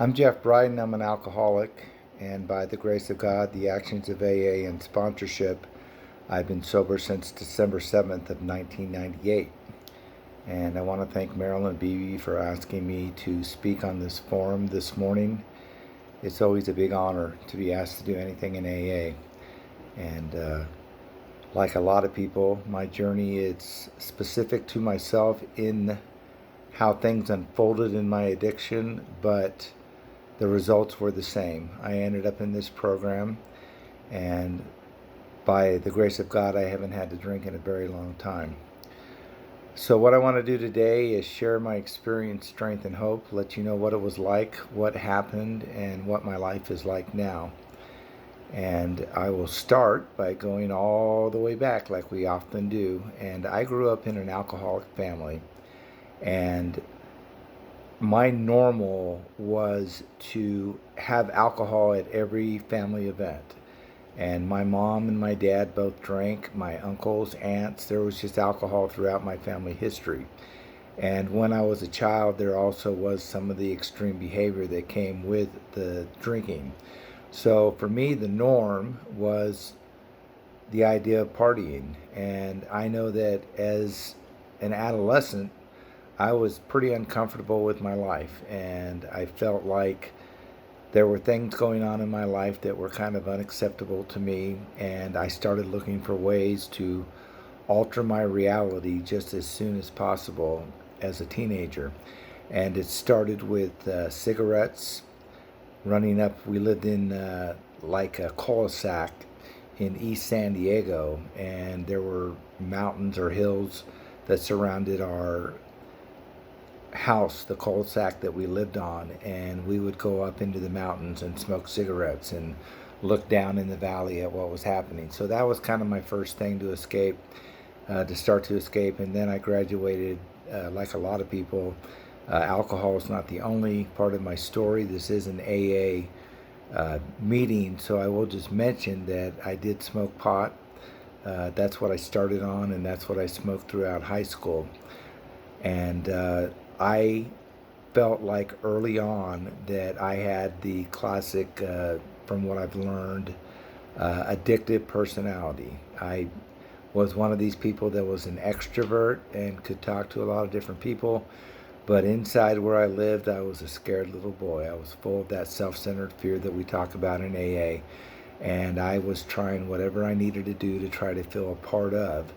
I'm Jeff Briden. I'm an alcoholic, and by the grace of God, the actions of AA, and sponsorship, I've been sober since December 7th of 1998. And I want to thank Marilyn Beebe for asking me to speak on this forum this morning. It's always a big honor to be asked to do anything in AA. And like a lot of people, my journey is specific to myself in how things unfolded in my addiction, but the results were the same. I ended up in this program, and by the grace of God, I haven't had to drink in a very long time. So, what I want to do today is share my experience, strength, and hope, let you know what it was like, what happened, and what my life is like now. And I will start by going all the way back, like we often do. And I grew up in an alcoholic family, and my normal was to have alcohol at every family event. And my mom and my dad both drank, my uncles, aunts, there was just alcohol throughout my family history. And when I was a child, there also was some of the extreme behavior that came with the drinking. So for me, the norm was the idea of partying. And I know that as an adolescent, I was pretty uncomfortable with my life, and I felt like there were things going on in my life that were kind of unacceptable to me, and I started looking for ways to alter my reality just as soon as possible as a teenager. And it started with cigarettes, running up. We lived in like a cul-de-sac in East San Diego, and there were mountains or hills that surrounded our house, the cul-de-sac that we lived on, and we would go up into the mountains and smoke cigarettes and look down in the valley at what was happening. So that was kind of my first thing to escape, to start to escape. And then I graduated, like a lot of people. Alcohol is not the only part of my story. This is an AA meeting, so I will just mention that I did smoke pot. That's what I started on, and that's what I smoked throughout high school. And I felt like early on that I had the classic, from what I've learned, addictive personality. I was one of these people that was an extrovert and could talk to a lot of different people, but inside where I lived, I was a scared little boy. I was full of that self-centered fear that we talk about in AA, and I was trying whatever I needed to do to try to feel a part of.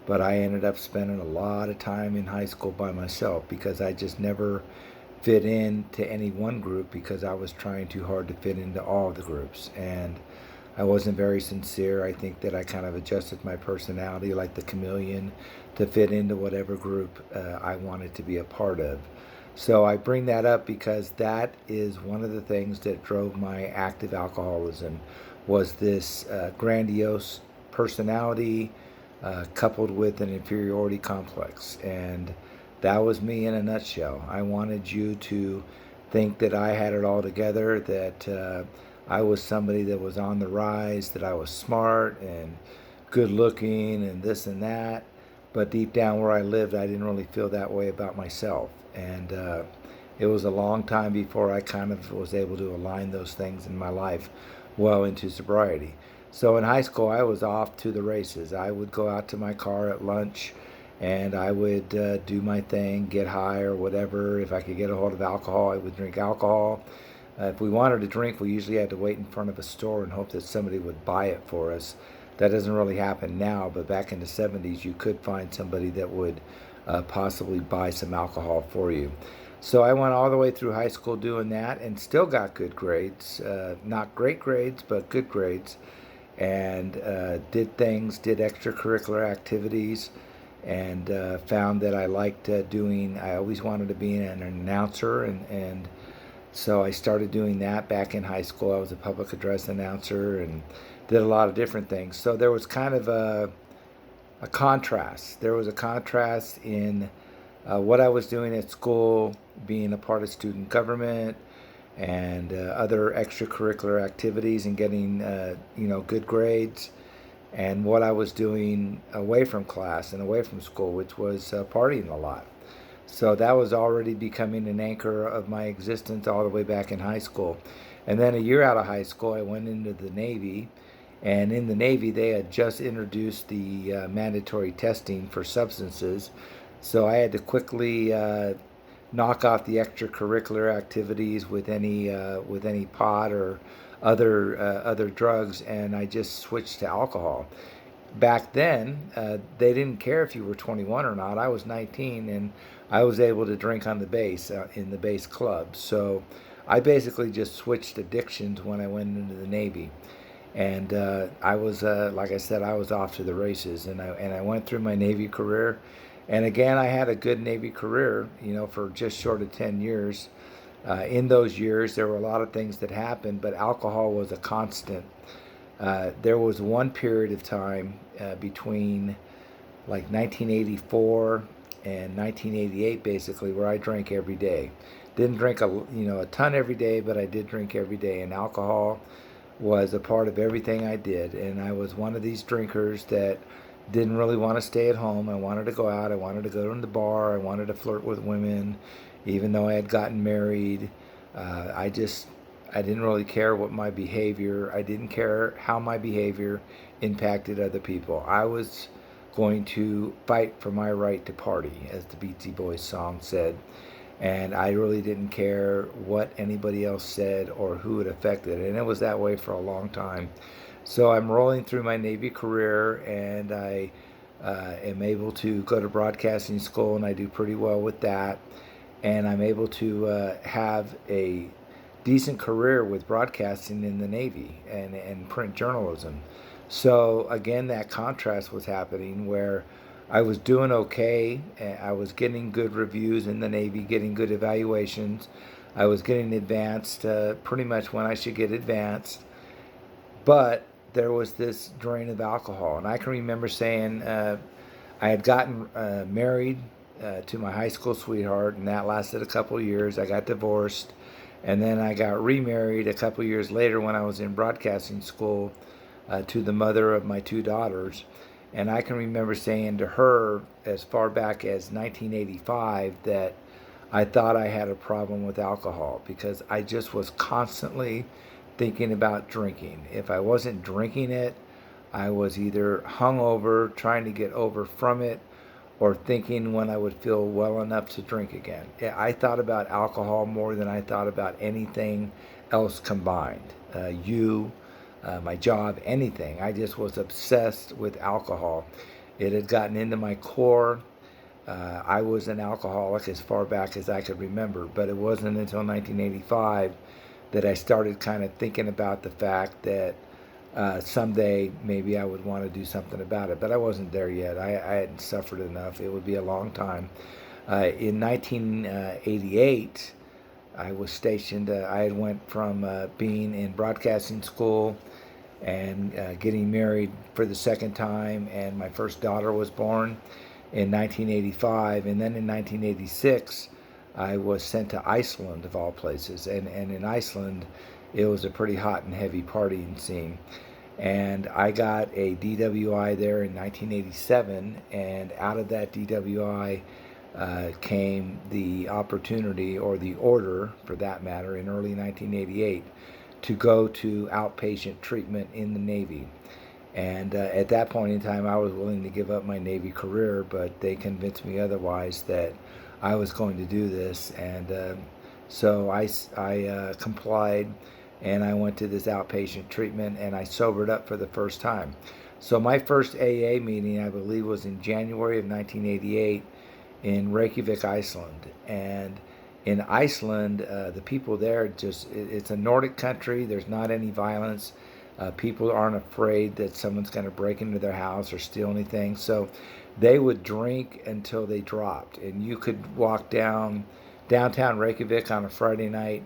But I ended up spending a lot of time in high school by myself because I just never fit into any one group because I was trying too hard to fit into all the groups. And I wasn't very sincere. I think that I kind of adjusted my personality like the chameleon to fit into whatever group I wanted to be a part of. So I bring that up because that is one of the things that drove my active alcoholism was this grandiose personality coupled with an inferiority complex. And that was me in a nutshell. I wanted you to think that I had it all together, that I was somebody that was on the rise, that I was smart and good looking and this and that. But deep down where I lived, I didn't really feel that way about myself. And it was a long time before I kind of was able to align those things in my life well into sobriety. So in high school, I was off to the races. I would go out to my car at lunch and I would do my thing, get high or whatever. If I could get a hold of alcohol, I would drink alcohol. If we wanted to drink, we usually had to wait in front of a store and hope that somebody would buy it for us. That doesn't really happen now, but back in the 70s, you could find somebody that would possibly buy some alcohol for you. So I went all the way through high school doing that and still got good grades. Not great grades, but good grades. And did extracurricular activities, and found that I liked I always wanted to be an announcer, and so I started doing that back in high school. I was a public address announcer and did a lot of different things. So there was kind of a contrast. There was a contrast in what I was doing at school, being a part of student government and other extracurricular activities and getting good grades, and what I was doing away from class and away from school, which was partying a lot. So that was already becoming an anchor of my existence all the way back in high school. And then a year out of high school, I went into the Navy. And in the Navy, they had just introduced the mandatory testing for substances. So I had to quickly knock off the extracurricular activities with any pot or other drugs, and I just switched to alcohol. Back then, they didn't care if you were 21 or not. I was 19, and I was able to drink on the base in the base club. So I basically just switched addictions when I went into the Navy, and I was like I said, I was off to the races, and I went through my Navy career, and again I had a good Navy career, for just short of 10 years. In those years, there were a lot of things that happened, but alcohol was a constant. There was one period of time between like 1984 and 1988, basically, where I drank every day. Didn't drink a ton every day, but I did drink every day, and alcohol was a part of everything I did. And I was one of these drinkers that didn't really want to stay at home. I wanted to go out. I wanted to go to the bar. I wanted to flirt with women, even though I had gotten married. I didn't really care what my behavior. I didn't care how my behavior impacted other people. I was going to fight for my right to party, as the Beastie Boys song said. And I really didn't care what anybody else said or who it affected. And it was that way for a long time. So I'm rolling through my Navy career, and I am able to go to broadcasting school, and I do pretty well with that. And I'm able to have a decent career with broadcasting in the Navy and print journalism. So again, that contrast was happening where I was doing okay. I was getting good reviews in the Navy, getting good evaluations. I was getting advanced pretty much when I should get advanced. But there was this drain of alcohol. And I can remember saying I had gotten married to my high school sweetheart, and that lasted a couple of years. I got divorced. And then I got remarried a couple of years later when I was in broadcasting school to the mother of my two daughters. And I can remember saying to her as far back as 1985 that I thought I had a problem with alcohol because I just was constantly thinking about drinking. If I wasn't drinking it, I was either hungover, trying to get over from it, or thinking when I would feel well enough to drink again. I thought about alcohol more than I thought about anything else combined. My job, anything. I just was obsessed with alcohol. It had gotten into my core. I was an alcoholic as far back as I could remember, but it wasn't until 1985 that I started kind of thinking about the fact that someday maybe I would want to do something about it, but I wasn't there yet. I hadn't suffered enough. It would be a long time. In 1988, I was stationed. I had went from being in broadcasting school and getting married for the second time, and my first daughter was born in 1985, and then in 1986, I was sent to Iceland, of all places, and in Iceland, it was a pretty hot and heavy partying scene. And I got a DWI there in 1987, and out of that DWI came the opportunity, or the order for that matter, in early 1988 to go to outpatient treatment in the Navy. And at that point in time, I was willing to give up my Navy career, but they convinced me otherwise that I was going to do this. And so I complied, and I went to this outpatient treatment, and I sobered up for the first time. So my first AA meeting, I believe, was in January of 1988 in Reykjavik, Iceland. And in Iceland, the people there it's a Nordic country. There's not any violence. People aren't afraid that someone's going to break into their house or steal anything. So they would drink until they dropped. And you could walk downtown Reykjavik on a Friday night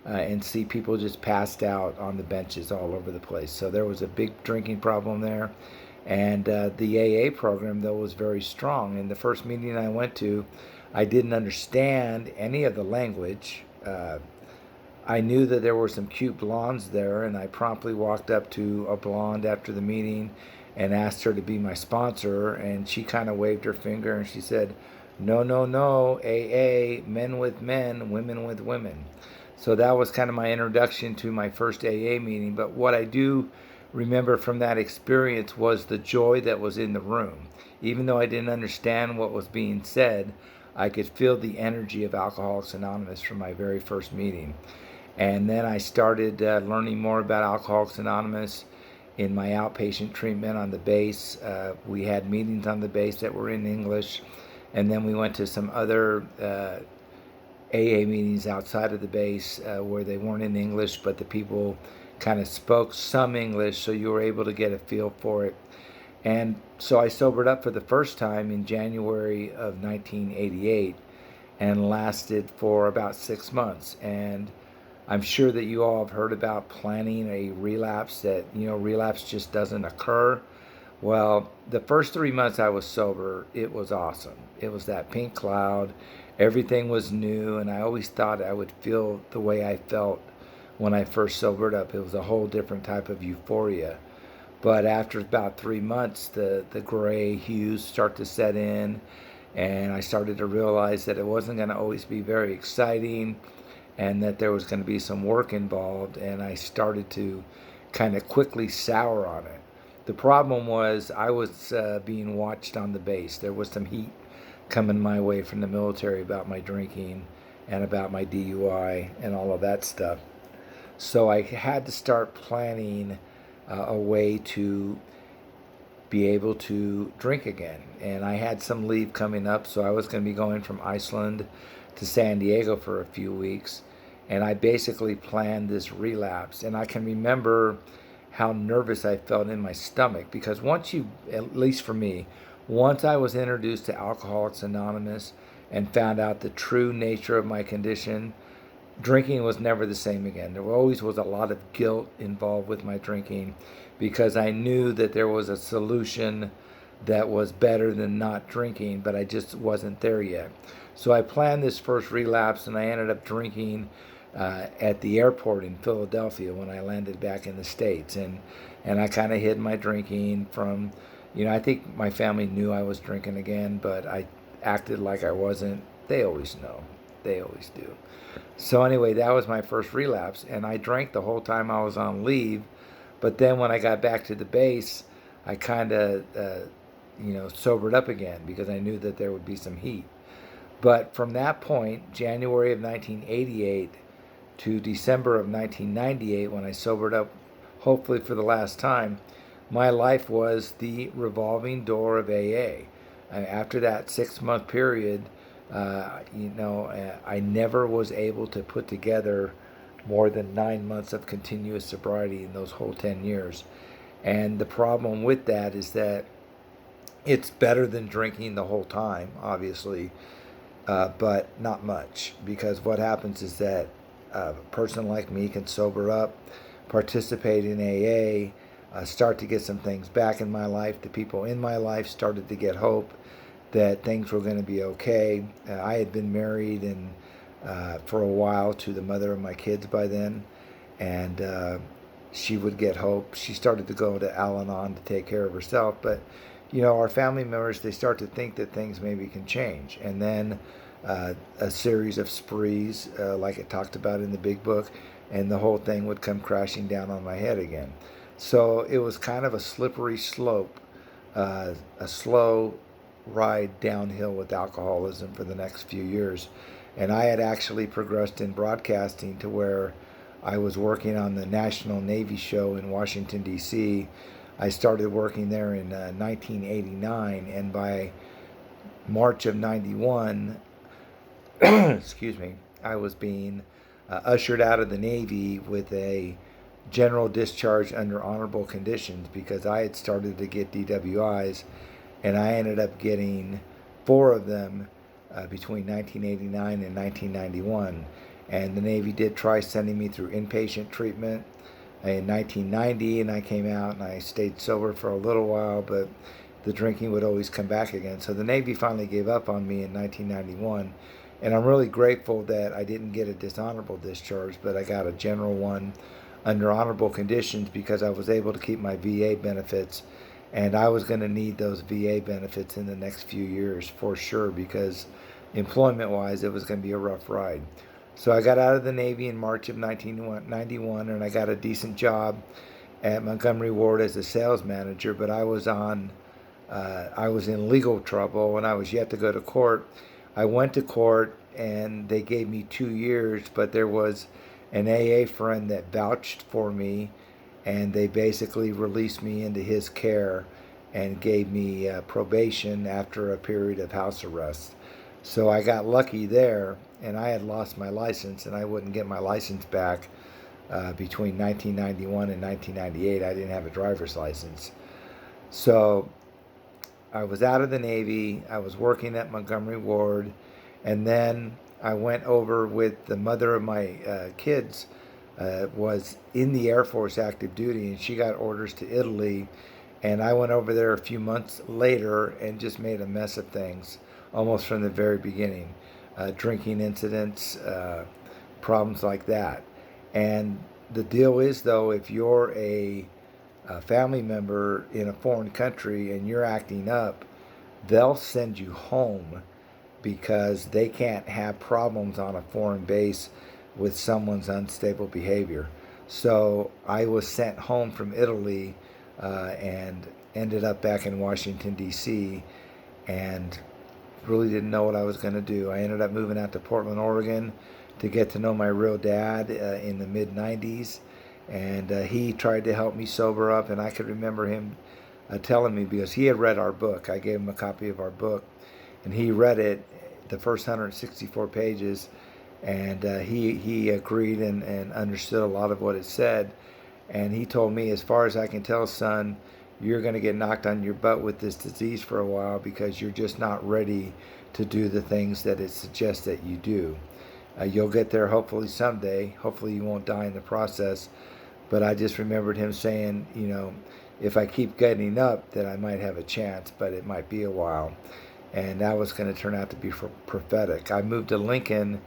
and see people just passed out on the benches all over the place. So there was a big drinking problem there. And the AA program, though, was very strong. In the first meeting I went to, I didn't understand any of the language. I knew that there were some cute blondes there, and I promptly walked up to a blonde after the meeting and asked her to be my sponsor, and she kind of waved her finger and she said, No, no, no, AA, men with men, women with women. So that was kind of my introduction to my first AA meeting. But what I do remember from that experience was the joy that was in the room. Even though I didn't understand what was being said, I could feel the energy of Alcoholics Anonymous from my very first meeting. And then I started learning more about Alcoholics Anonymous in my outpatient treatment on the base. We had meetings on the base that were in English. And then we went to some other AA meetings outside of the base where they weren't in English, but the people kind of spoke some English, so you were able to get a feel for it. And so I sobered up for the first time in January of 1988 and lasted for about 6 months. And I'm sure that you all have heard about planning a relapse, that, relapse just doesn't occur. Well, the first 3 months I was sober, it was awesome. It was that pink cloud. Everything was new, and I always thought I would feel the way I felt when I first sobered up. It was a whole different type of euphoria. But after about 3 months, the gray hues start to set in, and I started to realize that it wasn't going to always be very exciting and that there was going to be some work involved, and I started to kind of quickly sour on it. The problem was I was being watched on the base. There was some heat coming my way from the military about my drinking and about my DUI and all of that stuff. So I had to start planning a way to be able to drink again. And I had some leave coming up, so I was going to be going from Iceland to San Diego for a few weeks. And I basically planned this relapse. And I can remember how nervous I felt in my stomach, because once you, at least for me, once I was introduced to Alcoholics Anonymous and found out the true nature of my condition, drinking was never the same again. There always was a lot of guilt involved with my drinking, because I knew that there was a solution that was better than not drinking, but I just wasn't there yet. So I planned this first relapse, and I ended up drinking at the airport in Philadelphia when I landed back in the States. And I kind of hid my drinking from, I think my family knew I was drinking again, but I acted like I wasn't. They always know. They always do. So anyway, that was my first relapse, and I drank the whole time I was on leave. But then when I got back to the base, I kind of, sobered up again, because I knew that there would be some heat. But from that point, January of 1988 to December of 1998, when I sobered up, hopefully for the last time, my life was the revolving door of AA. After that 6 month period, I never was able to put together more than 9 months of continuous sobriety in those whole 10 years. And the problem with that is that it's better than drinking the whole time, obviously, but not much, because what happens is that a person like me can sober up, participate in AA, start to get some things back in my life. The people in my life started to get hope that things were going to be okay. I had been married and for a while to the mother of my kids by then, and she would get hope. She started to go to Al-Anon to take care of herself, but our family members, they start to think that things maybe can change, and then a series of sprees, like it talked about in the big book, and the whole thing would come crashing down on my head again. So it was kind of a slippery slope, a slow ride downhill with alcoholism for the next few years. And I had actually progressed in broadcasting to where I was working on the National Navy show in Washington, D.C. I started working there in 1989, and by March of 91, excuse me, I was being ushered out of the Navy with a general discharge under honorable conditions, because I had started to get DWIs, and I ended up getting 4 of them between 1989 and 1991. And the Navy did try sending me through inpatient treatment in 1990, and I came out and I stayed sober for a little while, but the drinking would always come back again. So the Navy finally gave up on me in 1991, and I'm really grateful that I didn't get a dishonorable discharge, but I got a general one under honorable conditions, because I was able to keep my VA benefits, And I was going to need those VA benefits in the next few years for sure, because employment-wise, it was going to be a rough ride. So I got out of the Navy in March of 1991, and I got a decent job at Montgomery Ward as a sales manager. But I was in legal trouble, and I was yet to go to court. I went to court, and they gave me 2 years, but there was an AA friend that vouched for me, and they basically released me into his care and gave me probation after a period of house arrest. So I got lucky there, and I had lost my license, and I wouldn't get my license back between 1991 and 1998. I didn't have a driver's license. So I was out of the Navy. I was working at Montgomery Ward, and then I went over with the mother of my kids. Was in the Air Force active duty, and she got orders to Italy, and I went over there a few months later and just made a mess of things almost from the very beginning. Drinking incidents, problems like that. And the deal is, though, if you're a family member in a foreign country and you're acting up, they'll send you home because they can't have problems on a foreign base with someone's unstable behavior. So I was sent home from Italy and ended up back in Washington, D.C., and really didn't know what I was going to do. I ended up moving out to Portland, Oregon to get to know my real dad in the mid 90s. And he tried to help me sober up, and I could remember him telling me, because he had read our book. I gave him a copy of our book, and he read it, the first 164 pages, and he agreed and understood a lot of what it said. And he told me, as far as I can tell, son, you're going to get knocked on your butt with this disease for a while because you're just not ready to do the things that it suggests that you do. You'll get there hopefully someday. Hopefully you won't die in the process. But I just remembered him saying, if I keep getting up, then I might have a chance, but it might be a while. And that was going to turn out to be prophetic. I moved to Lincoln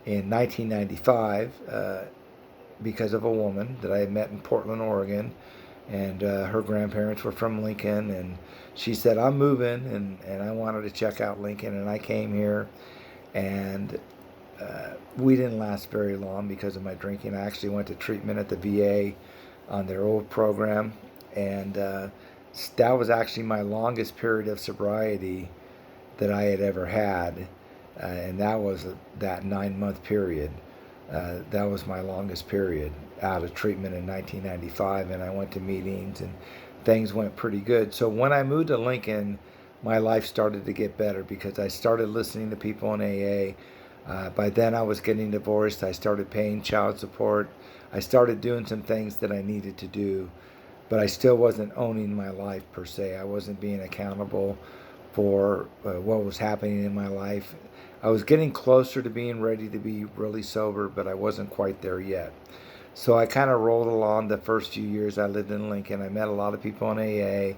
in 1995 because of a woman that I had met in Portland, Oregon. And her grandparents were from Lincoln. And she said, I'm moving, and I wanted to check out Lincoln. And I came here, and we didn't last very long because of my drinking. I actually went to treatment at the VA on their old program, and that was actually my longest period of sobriety that I had ever had, and that was that 9-month period. That was my longest period out of treatment in 1995, and I went to meetings, and things went pretty good. So when I moved to Lincoln, my life started to get better because I started listening to people in AA. By then I was getting divorced. I started paying child support. I started doing some things that I needed to do, but I still wasn't owning my life per se. I wasn't being accountable for what was happening in my life. I was getting closer to being ready to be really sober, but I wasn't quite there yet. So I kind of rolled along the first few years I lived in Lincoln. I met a lot of people in AA.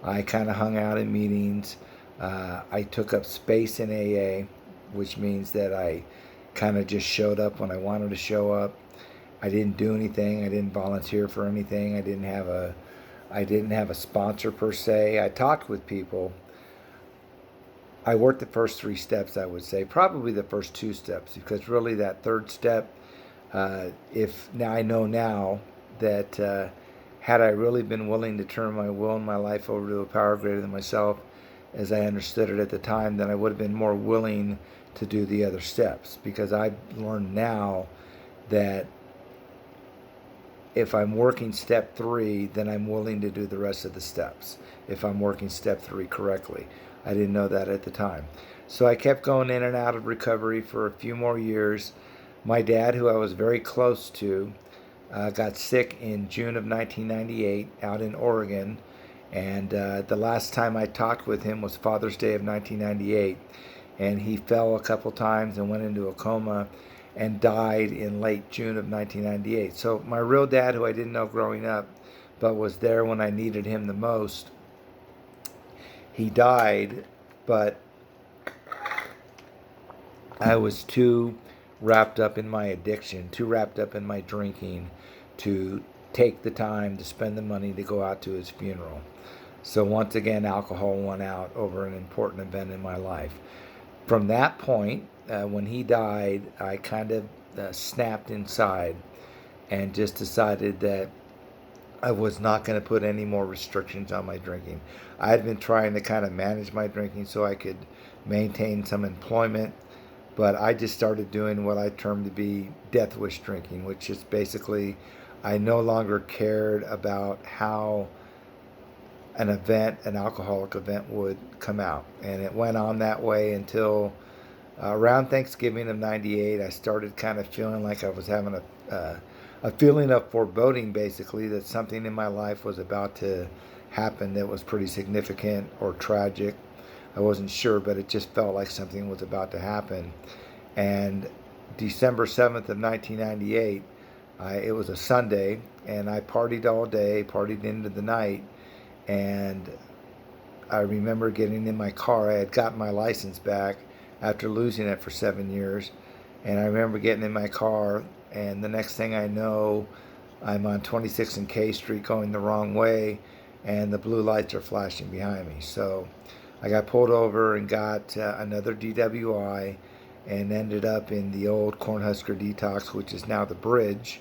I kind of hung out in meetings. I took up space in AA, which means that I kind of just showed up when I wanted to show up. I didn't do anything. I didn't volunteer for anything. I didn't have a sponsor per se. I talked with people. I worked the first 3 steps, I would say, probably the first 2 steps, because really that third step, if now I know now that had I really been willing to turn my will and my life over to a power greater than myself, as I understood it at the time, then I would have been more willing to do the other steps, because I've learned now that if I'm working step 3, then I'm willing to do the rest of the steps if I'm working step 3 correctly. I didn't know that at the time. So I kept going in and out of recovery for a few more years. My dad, who I was very close to, got sick in June of 1998 out in Oregon. And the last time I talked with him was Father's Day of 1998. And he fell a couple times and went into a coma and died in late June of 1998. So my real dad, who I didn't know growing up, but was there when I needed him the most, he died, but I was too wrapped up in my addiction, too wrapped up in my drinking to take the time to spend the money to go out to his funeral. So once again, alcohol won out over an important event in my life. From that point, when he died, I kind of snapped inside and just decided that I was not going to put any more restrictions on my drinking. I had been trying to kind of manage my drinking so I could maintain some employment, but I just started doing what I term to be death wish drinking, which is basically I no longer cared about how an event, an alcoholic event, would come out. And it went on that way until around Thanksgiving of '98. I started kind of feeling like I was having a feeling of foreboding, basically, that something in my life was about to happen that was pretty significant or tragic. I wasn't sure, but it just felt like something was about to happen. And December 7th of 1998, it was a Sunday, and I partied all day, partied into the night, and I remember getting in my car. I had gotten my license back after losing it for 7 years. And I remember getting in my car, and the next thing I know, I'm on 26 and K Street going the wrong way, and the blue lights are flashing behind me. So I got pulled over and got another DWI and ended up in the old Cornhusker Detox, which is now the Bridge.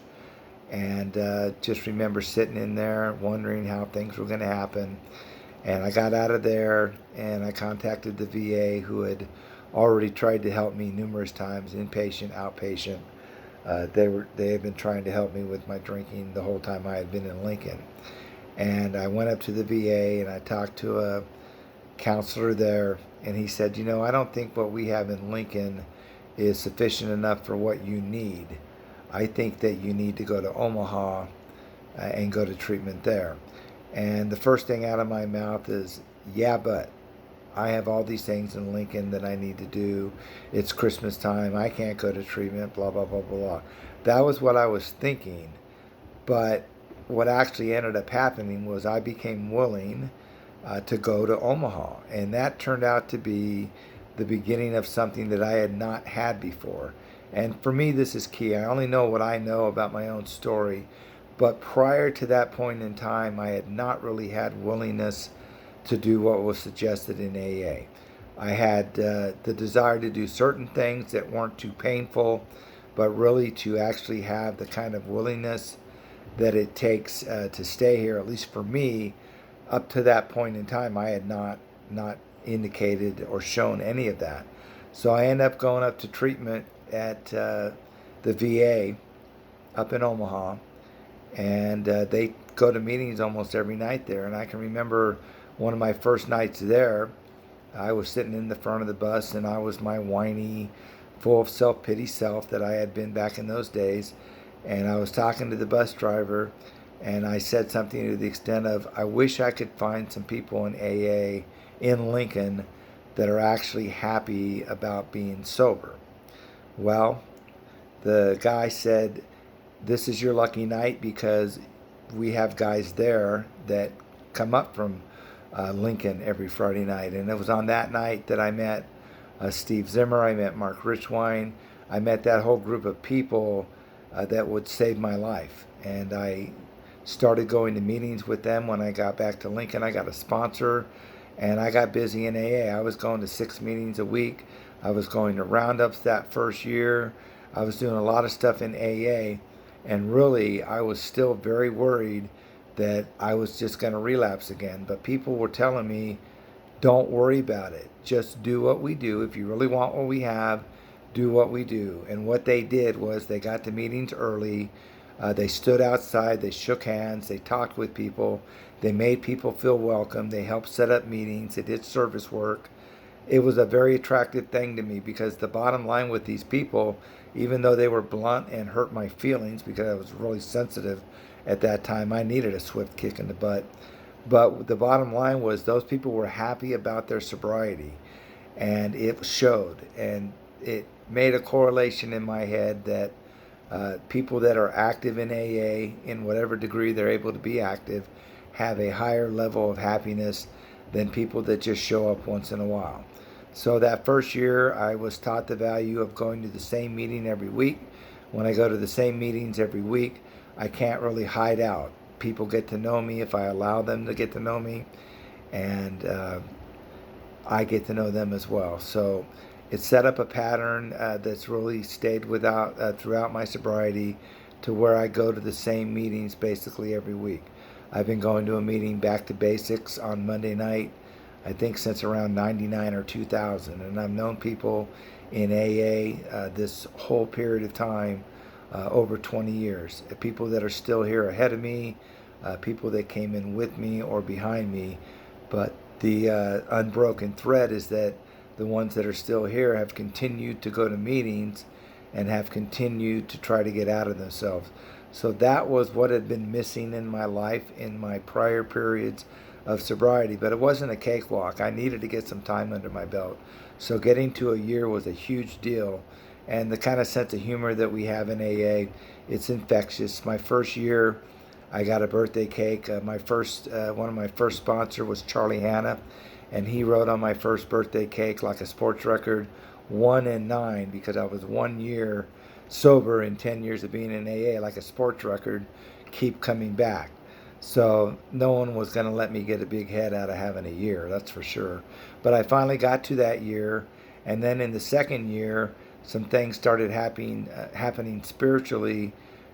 And just remember sitting in there wondering how things were going to happen. And I got out of there and I contacted the VA, who had already tried to help me numerous times, inpatient, outpatient. They had been trying to help me with my drinking the whole time I had been in Lincoln. And I went up to the VA and I talked to a counselor there, and he said, I don't think what we have in Lincoln is sufficient enough for what you need. I think that you need to go to Omaha and go to treatment there. And the first thing out of my mouth is, yeah, but I have all these things in Lincoln that I need to do. It's Christmas time. I can't go to treatment, blah, blah, blah, blah. That was what I was thinking. But what actually ended up happening was I became willing to go to Omaha. And that turned out to be the beginning of something that I had not had before. And for me, this is key. I only know what I know about my own story. But prior to that point in time, I had not really had willingness to do what was suggested in AA. I had the desire to do certain things that weren't too painful, but really to actually have the kind of willingness that it takes to stay here. At least for me, up to that point in time, I had not indicated or shown any of that. So I ended up going up to treatment at the VA up in Omaha, and they go to meetings almost every night there. And I can remember one of my first nights there, I was sitting in the front of the bus, and I was my whiny, full of self-pity self that I had been back in those days. And I was talking to the bus driver, and I said something to the extent of, I wish I could find some people in AA in Lincoln that are actually happy about being sober. Well, the guy said, this is your lucky night, because we have guys there that come up from Lincoln every Friday night. And it was on that night that I met Steve Zimmer, I met Mark Richwine, I met that whole group of people that would save my life. And I started going to meetings with them. When I got back to Lincoln, I got a sponsor, and I got busy in AA. I was going to 6 meetings a week. I was going to roundups that first year. I was doing a lot of stuff in AA, and really I was still very worried that I was just going to relapse again. But people were telling me, don't worry about it. Just do what we do. If you really want what we have, do what we do. And what they did was they got to meetings early. They stood outside. They shook hands. They talked with people. They made people feel welcome. They helped set up meetings. They did service work. It was a very attractive thing to me, because the bottom line with these people, even though they were blunt and hurt my feelings, because I was really sensitive at that time, I needed a swift kick in the butt. But the bottom line was those people were happy about their sobriety, and it showed. And it made a correlation in my head that people that are active in AA, in whatever degree they're able to be active, have a higher level of happiness than people that just show up once in a while. So that first year, I was taught the value of going to the same meeting every week. When I go to the same meetings every week, I can't really hide out. People get to know me if I allow them to get to know me. and I get to know them as well. So it set up a pattern that's really stayed without throughout my sobriety, to where I go to the same meetings basically every week. I've been going to a meeting back to basics on Monday night, I think since around 99 or 2000. And I've known people in AA this whole period of time, over 20 years. People that are still here ahead of me, people that came in with me or behind me. But the unbroken thread is that the ones that are still here have continued to go to meetings and have continued to try to get out of themselves. So that was what had been missing in my life in my prior periods of sobriety. But it wasn't a cakewalk. I needed to get some time under my belt. So getting to a year was a huge deal. And the kind of sense of humor that we have in AA, it's infectious. My first year, I got a birthday cake. One of my first sponsor was Charlie Hanna, and he wrote on my first birthday cake, like a sports record, 1 and 9, because I was 1 year sober in 10 years of being in AA, like a sports record, keep coming back. So no one was going to let me get a big head out of having a year, that's for sure. But I finally got to that year, and then in the second year, some things started happening spiritually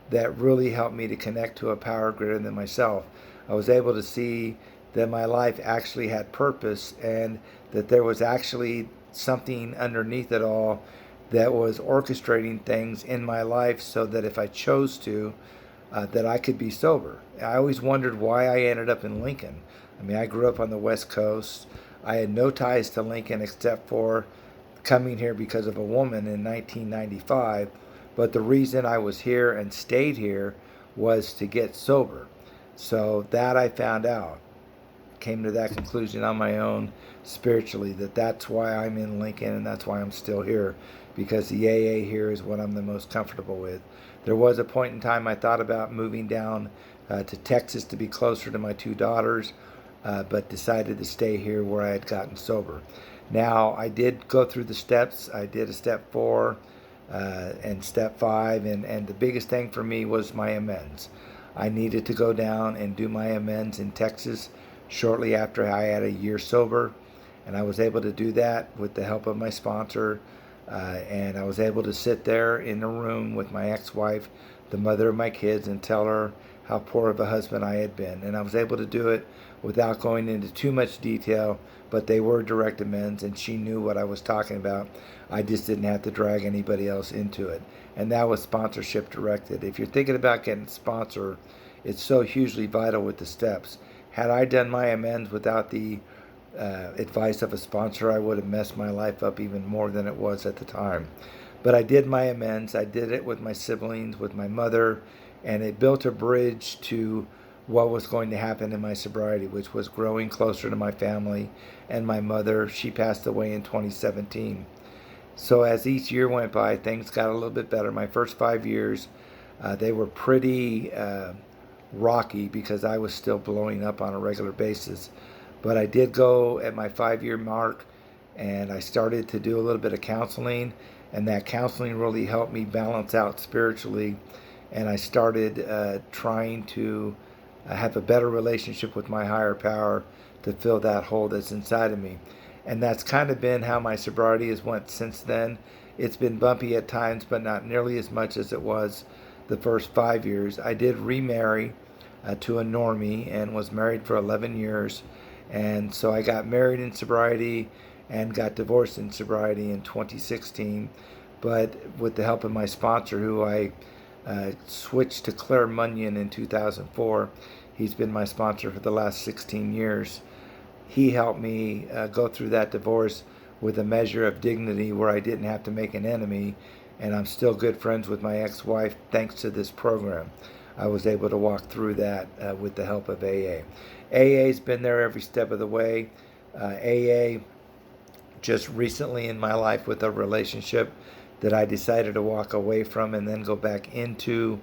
that really helped me to connect to a power greater than myself. I was able to see that my life actually had purpose, and that there was actually something underneath it all that was orchestrating things in my life, so that if I chose to, that I could be sober. I always wondered why I ended up in Lincoln. I mean, I grew up on the West Coast. I had no ties to Lincoln except for coming here because of a woman in 1995. But the reason I was here and stayed here was to get sober. So that I found out. Came to that conclusion on my own spiritually, that that's why I'm in Lincoln and that's why I'm still here, because the AA here is what I'm the most comfortable with. There was a point in time I thought about moving down to Texas to be closer to my two daughters, but decided to stay here where I had gotten sober. Now, I did go through the steps. I did a step 4 and step 5, and the biggest thing for me was my amends. I needed to go down and do my amends in Texas shortly after I had a year sober, and I was able to do that with the help of my sponsor, and I was able to sit there in a room with my ex-wife, the mother of my kids, and tell her how poor of a husband I had been. And I was able to do it without going into too much detail, but they were direct amends, and she knew what I was talking about. I just didn't have to drag anybody else into it. And that was sponsorship directed. If you're thinking about getting a sponsor, it's so hugely vital with the steps. Had I done my amends without the advice of a sponsor, I would have messed my life up even more than it was at the time. But I did my amends. I did it with my siblings, with my mother, and it built a bridge to what was going to happen in my sobriety, which was growing closer to my family and my mother. She passed away in 2017. So as each year went by, things got a little bit better. My first 5 years, they were pretty rocky because I was still blowing up on a regular basis. But I did go at my 5-year mark, and I started to do a little bit of counseling, and that counseling really helped me balance out spiritually. And I started trying to have a better relationship with my higher power to fill that hole that's inside of me. And that's kind of been how my sobriety has went since then. It's been bumpy at times, but not nearly as much as it was the first 5 years. I did remarry to a normie and was married for 11 years. And so I got married in sobriety and got divorced in sobriety in 2016. But with the help of my sponsor, who I switched to Claire Munyon in 2004, he's been my sponsor for the last 16 years. He helped me go through that divorce with a measure of dignity where I didn't have to make an enemy, and I'm still good friends with my ex-wife thanks to this program. I was able to walk through that with the help of AA. AA's been there every step of the way. AA just recently in my life with a relationship that I decided to walk away from and then go back into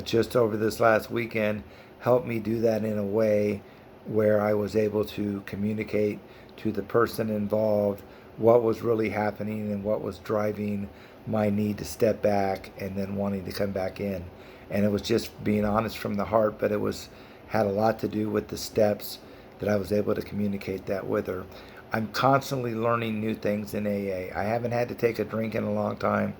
just over this last weekend helped me do that in a way where I was able to communicate to the person involved what was really happening and what was driving my need to step back and then wanting to come back in. And it was just being honest from the heart, but it had a lot to do with the steps that I was able to communicate that with her. I'm constantly learning new things in AA. I haven't had to take a drink in a long time,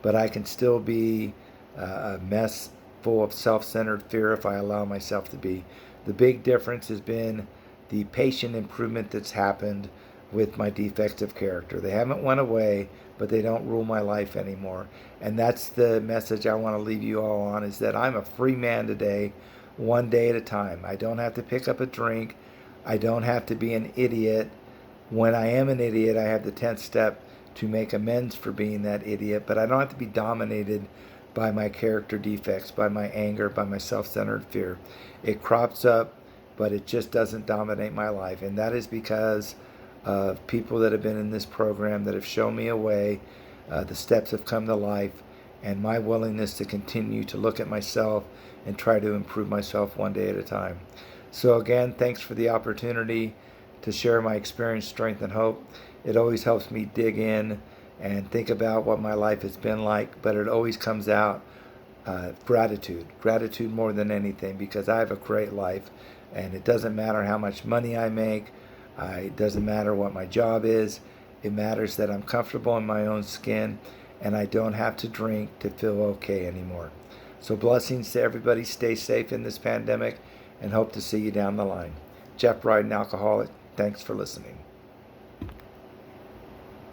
but I can still be a mess full of self-centered fear if I allow myself to be. The big difference has been the patient improvement that's happened with my defects of character. They haven't went away, but they don't rule my life anymore. And that's the message I want to leave you all on, is that I'm a free man today, one day at a time. I don't have to pick up a drink. I don't have to be an idiot. When I am an idiot, I have the 10th step to make amends for being that idiot, but I don't have to be dominated by my character defects, by my anger, by my self-centered fear. It crops up, but it just doesn't dominate my life. And that is because of people that have been in this program that have shown me a way. The steps have come to life, and my willingness to continue to look at myself and try to improve myself one day at a time. So again, thanks for the opportunity to share my experience, strength, and hope. It always helps me dig in and think about what my life has been like, but it always comes out gratitude more than anything, because I have a great life, and it doesn't matter how much money I make. It doesn't matter what my job is. It matters that I'm comfortable in my own skin, and I don't have to drink to feel okay anymore. So blessings to everybody. Stay safe in this pandemic, and hope to see you down the line. Jeff Briden, alcoholic. Thanks for listening.